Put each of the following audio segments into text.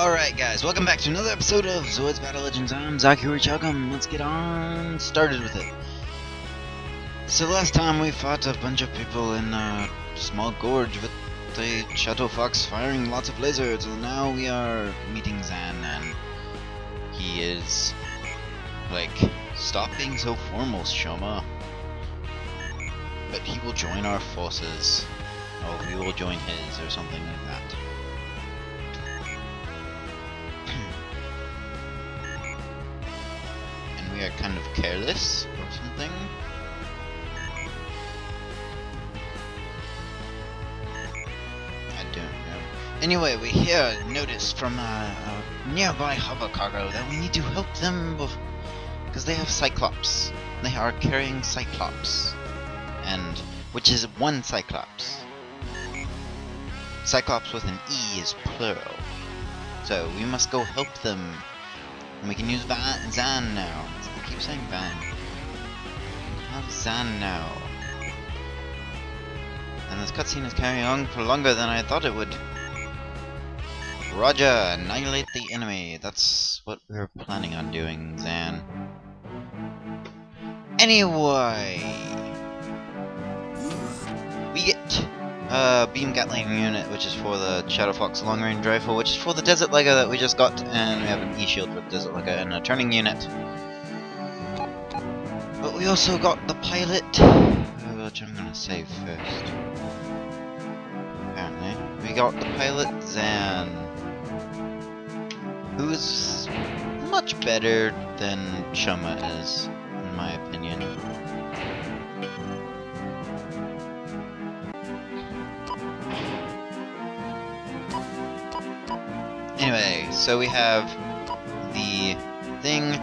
Alright guys, welcome back to another episode of Zoids Battle Legends. I'm Zakiri. Let's get on started with it. So last time we fought a bunch of people in a small gorge with the Shadow Fox firing lots of lasers, and now we are meeting Zan, and he is like, stop being so formal, Shoma. But he will join our forces. Oh, we will join his, or something like that. We are kind of careless or something. I don't know. Anyway, we hear notice from a nearby hover cargo that we need to help them because they have Cyclops. They are carrying Cyclops, and which is one Cyclops. Cyclops with an E is plural. So we must go help them. And we can use Zan now. I keep saying Van. I have Zan now. And this cutscene is carrying on for longer than I thought it would. Roger, annihilate the enemy. That's what we were planning on doing, Zan. Anyway, we get beam gatling unit, which is for the Shadow Fox long range rifle, which is for the Desert Lega that we just got, and we have an E-shield for the Desert Lega and a turning unit. But we also got the pilot, which I'm gonna save first. Apparently, we got the pilot Zan, who is much better than Shoma is, in my opinion. Anyway, so we have the thing,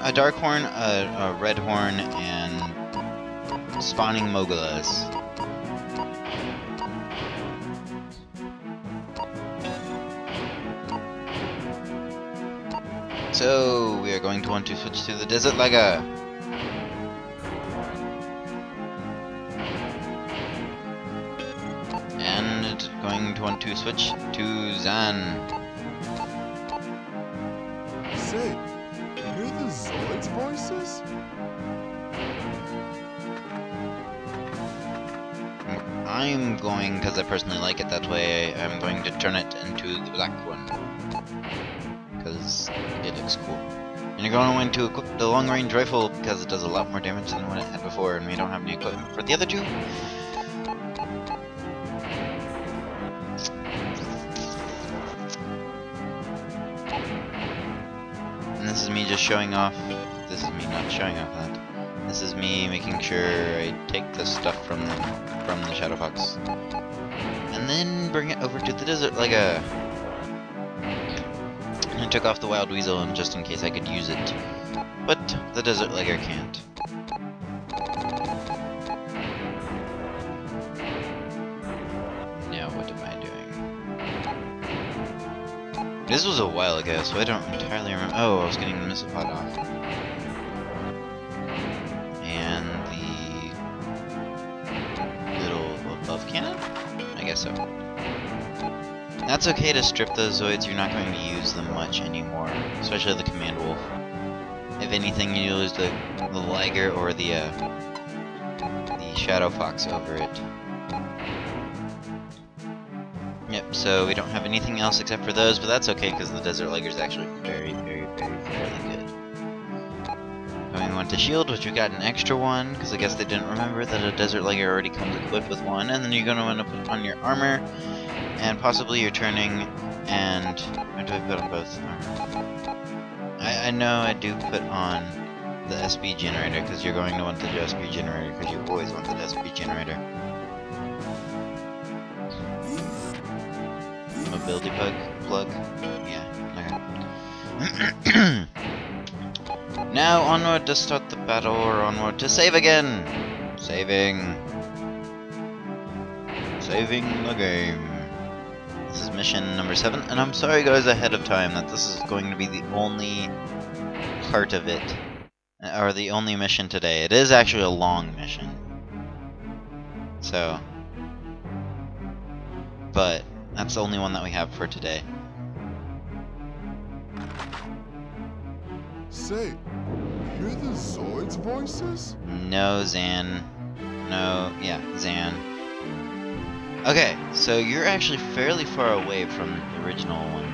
a dark horn, a red horn, and spawning mogulas. So we are going to want to switch to the Desert Lega. And going to want to switch to Zan. Say, hear the Zoids voices? I'm going, because I personally like it that way, I'm going to turn it into the black one. Because it looks cool. And you're going to equip the long range rifle because it does a lot more damage than what it had before, and we don't have any equipment for the other two. And this is me just showing off. This is me not showing off that. This is me making sure I take the stuff from the Shadow Fox, and then bring it over to the Desert Lega. And I took off the Wild Weasel just in case I could use it, but the Desert Lega can't. Now what am I doing? This was a while ago, so I don't entirely remember. Oh, I was getting the missile pod off. And the little above cannon? I guess so. That's okay to strip those Zoids, you're not going to use them much anymore. Especially the Command Wolf. If anything, you lose the Liger or the Shadow Fox over it. Yep, so we don't have anything else except for those, but that's okay because the Desert Lega is actually very, very, very, fairly good. Going on to shield, which we got an extra one, because I guess they didn't remember that a Desert Lega already comes equipped with one, and then you're going to want to put on your armor, and possibly your turning, and... or do I put on both armor? I know I do put on the SB generator, because you're going to want the SB generator, because you always want the SB generator. Mobility plug? Yeah, okay. Now onward to start the battle, or onward to save again! Saving the game. This is mission number 7, and I'm sorry guys ahead of time that this is going to be the only part of it, or the only mission today. It is actually a long mission. So, but that's the only one that we have for today. Say, hear the Zoids voices? No, Zan. No, yeah, Zan. Okay, so you're actually fairly far away from the original one,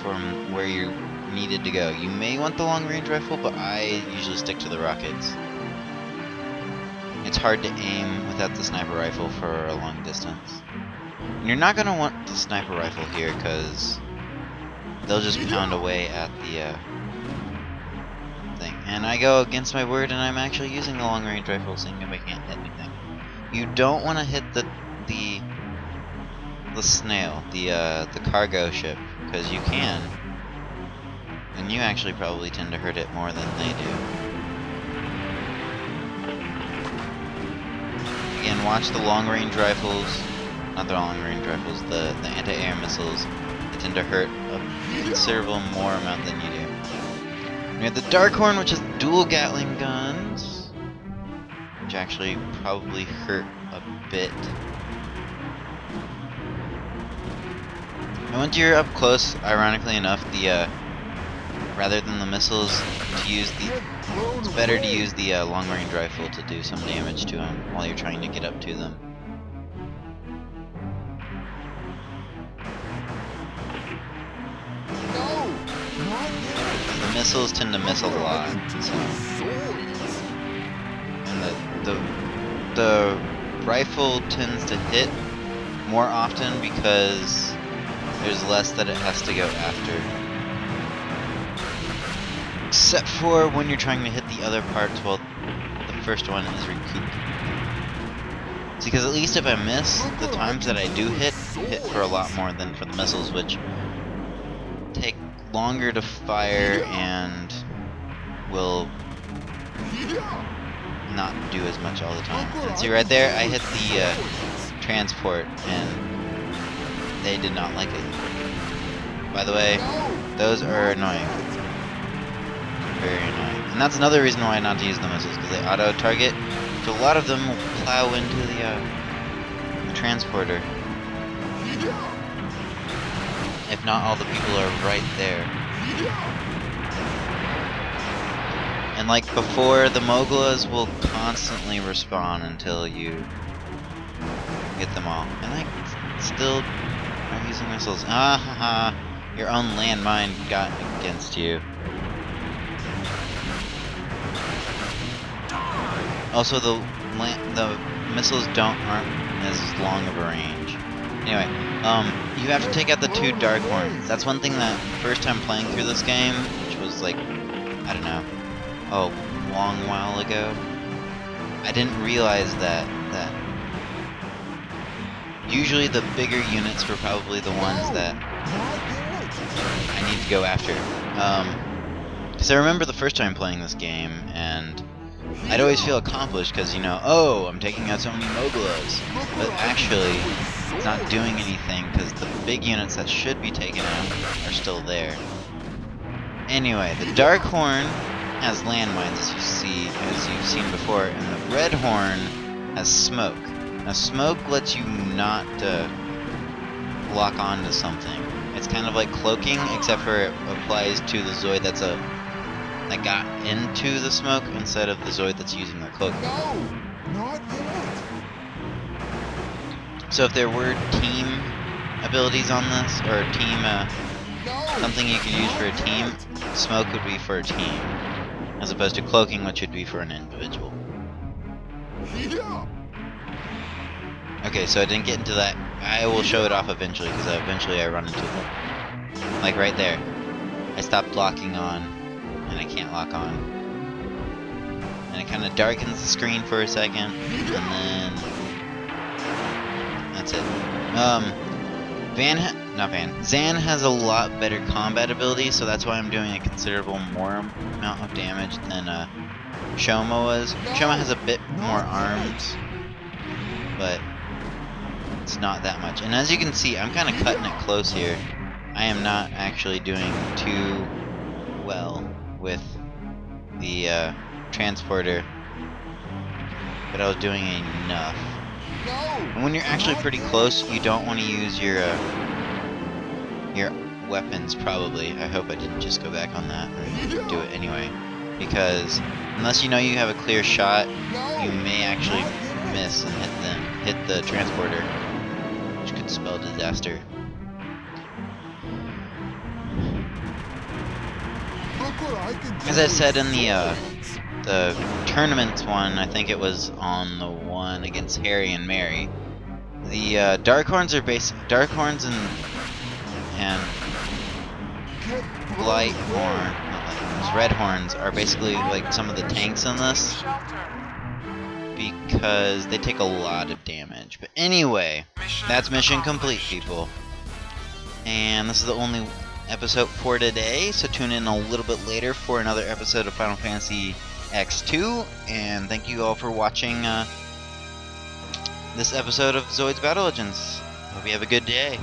from where you needed to go. You may want the long-range rifle, but I usually stick to the rockets. It's hard to aim without the sniper rifle for a long distance. And you're not going to want the sniper rifle here, because they'll just pound away at the thing. And I go against my word, and I'm actually using the long-range rifle, seeing if I can't hit anything. You don't want to hit the snail, the cargo ship, because you can. And you actually probably tend to hurt it more than they do. Again, watch the long-range rifles, not the long-range rifles, the anti-air missiles. They tend to hurt a considerable more amount than you do. We have the Darkhorn, which is dual Gatling guns, which actually probably hurt a bit. And once you're up close, ironically enough, the rather than the missiles, it's better to use the long-range rifle to do some damage to them while you're trying to get up to them. The missiles tend to miss a lot, so. And the rifle tends to hit more often because there's less that it has to go after. Except for when you're trying to hit the other parts while the first one is recouped. See, because at least if I miss, the times that I do hit for a lot more than for the missiles, which take longer to fire and will not do as much all the time. And see right there, I hit the transport and they did not like it. By the way, those are annoying. Very annoying. And that's another reason why not to use the missiles, because they auto-target. So a lot of them will plow into the transporter. If not, all the people are right there. And like before, the Mogulas will constantly respawn until you get them all. And I still are using missiles. Ah ha ha! Your own landmine got against you. Also, the missiles aren't as long of a range. Anyway, you have to take out the two Darkhorns. That's one thing that first time playing through this game, which was like, I don't know, a long while ago, I didn't realize that usually the bigger units were probably the ones that I need to go after. Because I remember the first time playing this game, and I'd always feel accomplished because, you know, oh, I'm taking out so many Mogulas. But actually, it's not doing anything because the big units that should be taken out are still there. Anyway, the Darkhorn has landmines, as you've seen before, and the Redhorn has smoke. Now, smoke lets you not lock on to something. It's kind of like cloaking, except for it applies to the Zoid that got into the smoke instead of the Zoid that's using the cloak. No, not yet. So if there were team abilities on this, or team something you could use for a team, smoke would be for a team, as opposed to cloaking, which would be for an individual. Yeah. Okay, so I didn't get into that. I will show it off eventually, because eventually I run into it. Like right there. I stopped locking on, and I can't lock on. And it kind of darkens the screen for a second, and then that's it. Zan has a lot better combat ability, so that's why I'm doing a considerable more amount of damage than Shoma was. Shoma has a bit more arms, but it's not that much. And as you can see, I'm kind of cutting it close here. I am not actually doing too well with the transporter, but I was doing enough. And when you're actually pretty close, you don't want to use your weapons, probably. I hope I didn't just go back on that and do it anyway. because unless you know you have a clear shot, No! you may actually Not yet. miss and hit the transporter, which could spell disaster. Look what I can do As I with said in Zoids. the tournament one, I think it was on the one against Harry and Mary. The Dark Horns are Dark Horns and Get Light blown away. Horn, those Red Horns are basically like some of the tanks in this because they take a lot of damage. But anyway, that's mission complete, people. And this is the only episode for today, so tune in a little bit later for another episode of Final Fantasy X2. And thank you all for watching this episode of Zoids Battle Legends. Hope you have a good day.